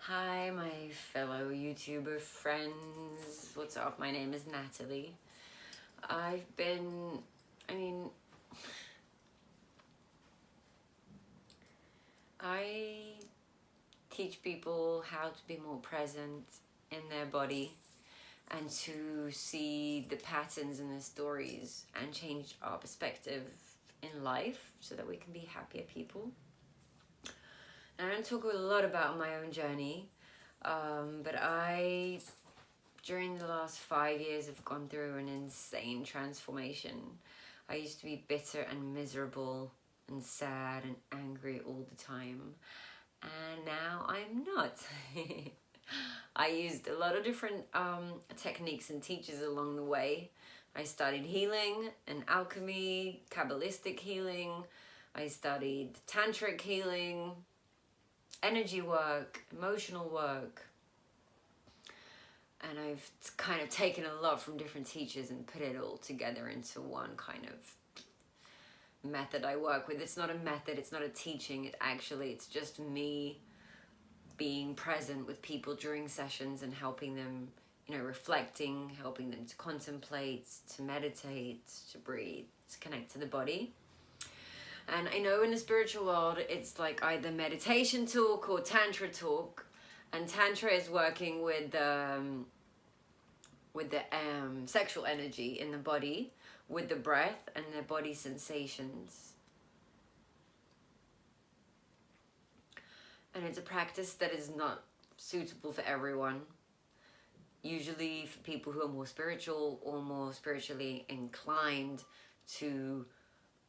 Hi, my fellow YouTuber friends. What's up? My name is Natalie. I've been, I mean, I teach people how to be more present in their body and to see the patterns in the stories and change our perspective in life so that we can be happier people. And I don't talk a lot about my own journey, but during the last 5 years, have gone through an insane transformation. I used to be bitter and miserable and sad and angry all the time, and now I'm not. I used a lot of different techniques and teachers along the way. I studied healing and alchemy, Kabbalistic healing. I studied tantric healing, energy work, emotional work. And I've kind of taken a lot from different teachers and put it all together into one kind of method I work with. It's not a method, it's not a teaching, it's just me being present with people during sessions and helping them, reflecting, helping them to contemplate, to meditate, to breathe, to connect to the body. And I know in the spiritual world, it's like either meditation talk or Tantra talk. And Tantra is working with the sexual energy in the body, with the breath and the body sensations. And it's a practice that is not suitable for everyone. Usually for people who are more spiritual or more spiritually inclined to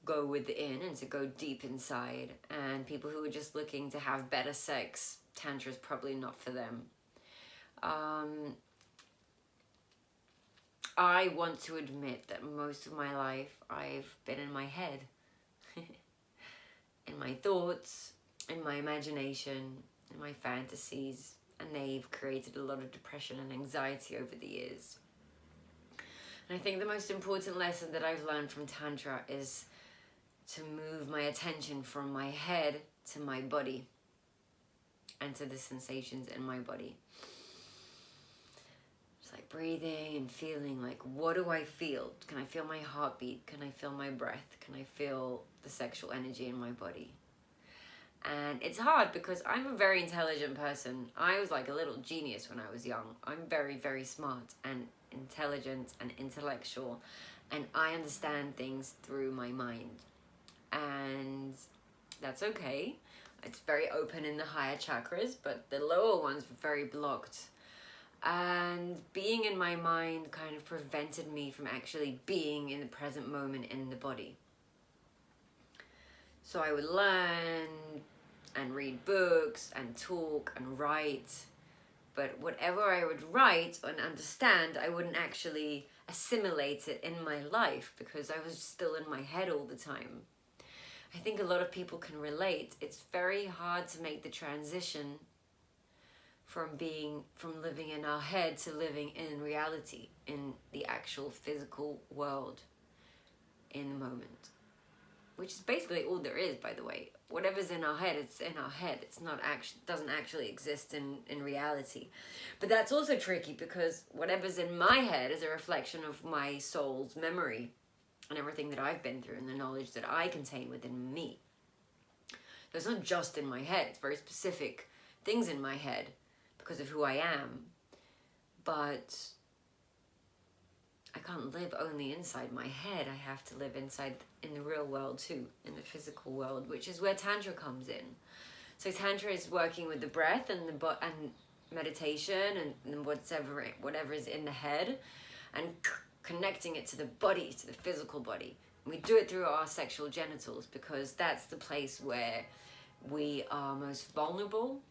go within and to go deep inside. And people who are just looking to have better sex, Tantra is probably not for them. I want to admit that most of my life I've been in my head, in my thoughts, in my imagination, in my fantasies, and they've created a lot of depression and anxiety over the years. And I think the most important lesson that I've learned from Tantra is to move my attention from my head to my body and to the sensations in my body. It's like breathing and feeling, like, what do I feel? Can I feel my heartbeat? Can I feel my breath? Can I feel the sexual energy in my body? And it's hard because I'm a very intelligent person. I was like a little genius when I was young. I'm very, very smart and intelligent and intellectual, and I understand things through my mind. And that's okay. It's very open in the higher chakras, but the lower ones were very blocked. And being in my mind kind of prevented me from actually being in the present moment in the body. So I would learn and read books and talk and write, but whatever I would write and understand, I wouldn't actually assimilate it in my life because I was still in my head all the time. I think a lot of people can relate. It's very hard to make the transition from living in our head to living in reality, in the actual physical world, in the moment. Which is basically all there is, by the way. Whatever's in our head, it's in our head. It's not doesn't actually exist in reality. But that's also tricky because whatever's in my head is a reflection of my soul's memory and everything that I've been through and the knowledge that I contain within me. So it's not just in my head. It's very specific things in my head because of who I am. But I can't live only inside my head. I have to live inside in the real world too, in the physical world, which is where Tantra comes in. So Tantra is working with the breath and and meditation and whatever is in the head, and connecting it to the body, to the physical body. And we do it through our sexual genitals because that's the place where we are most vulnerable,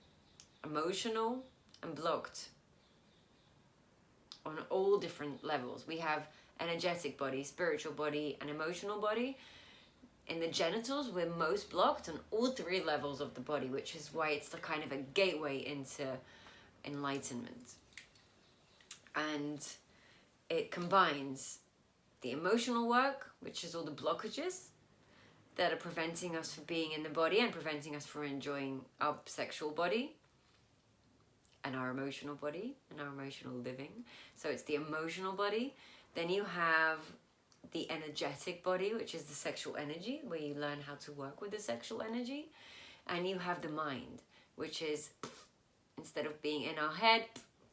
emotional, and blocked on all different levels. We have energetic body, spiritual body, and emotional body. In the genitals, we're most blocked on all three levels of the body, which is why it's the kind of a gateway into enlightenment. And it combines the emotional work, which is all the blockages that are preventing us from being in the body and preventing us from enjoying our sexual body, and our emotional body and our emotional living. So it's the emotional body. Then you have the energetic body, which is the sexual energy, where you learn how to work with the sexual energy. And you have the mind, which is, instead of being in our head,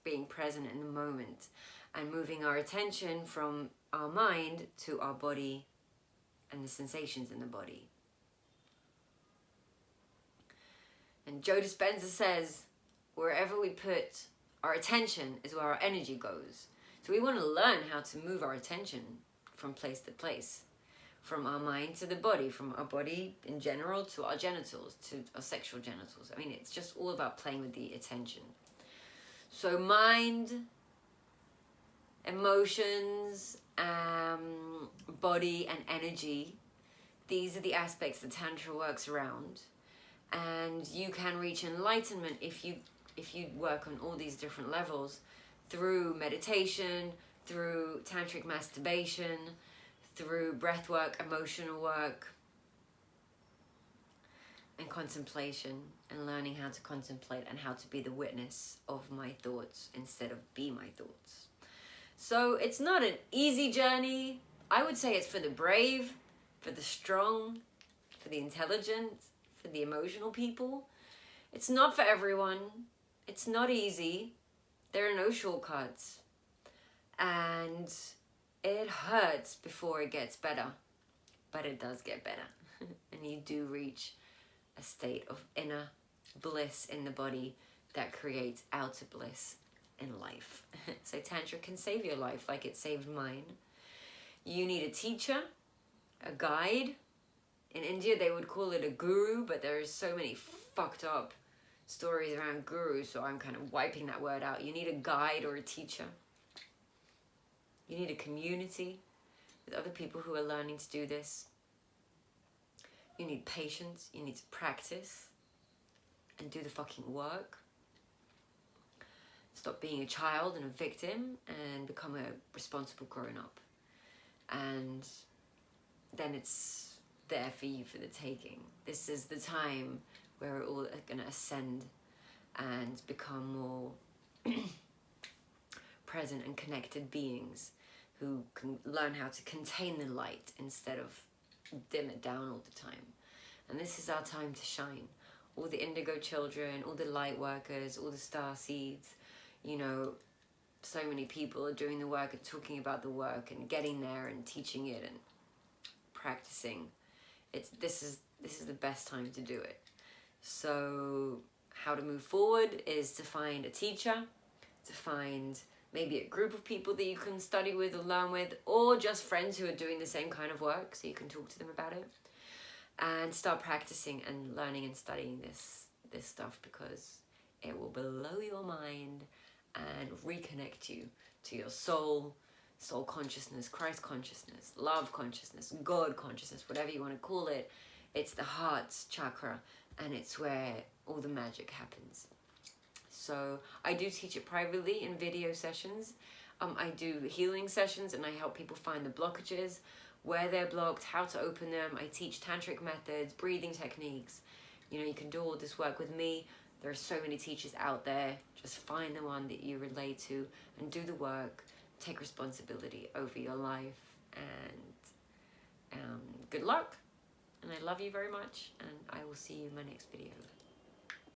being present in the moment and moving our attention from our mind to our body and the sensations in the body. And Joe Dispenza says, wherever we put our attention is where our energy goes. So we want to learn how to move our attention from place to place, from our mind to the body, from our body in general to our genitals, to our sexual genitals. I mean, it's just all about playing with the attention. So mind, emotions, body and energy, these are the aspects that Tantra works around. And you can reach enlightenment if you work on all these different levels through meditation, through tantric masturbation, through breath work, emotional work, and contemplation, and learning how to contemplate and how to be the witness of my thoughts instead of be my thoughts. So it's not an easy journey. I would say it's for the brave, for the strong, for the intelligent, for the emotional people. It's not for everyone. It's not easy. There are no shortcuts. And it hurts before it gets better. But it does get better. And you do reach a state of inner bliss in the body that creates outer bliss in life. So Tantra can save your life like it saved mine. You need a teacher, a guide. In India, they would call it a guru, but there's so many fucked up stories around guru, so I'm kind of wiping that word out. You need a guide or a teacher. You need a community with other people who are learning to do this. You need patience. You need to practice and do the fucking work. Stop being a child and a victim and become a responsible grown-up. And then it's there for you for the taking. This is the time where we're all going to ascend and become more present and connected beings who can learn how to contain the light instead of dim it down all the time. And this is our time to shine. All the indigo children, all the light workers, all the star seeds, you know, so many people are doing the work and talking about the work and getting there and teaching it and practicing. This is the best time to do it. So how to move forward is to find a teacher, to find maybe a group of people that you can study with or learn with, or just friends who are doing the same kind of work so you can talk to them about it, and start practicing and learning and studying this stuff, because it will blow your mind and reconnect you to your soul consciousness, Christ consciousness, love consciousness, God consciousness, whatever you want to call it. It's the heart's chakra, and it's where all the magic happens. So I do teach it privately in video sessions. I do healing sessions, and I help people find the blockages, where they're blocked, how to open them. I teach tantric methods, breathing techniques. You know, you can do all this work with me. There are so many teachers out there. Just find the one that you relate to and do the work. Take responsibility over your life, and good luck. And I love you very much, and I will see you in my next video.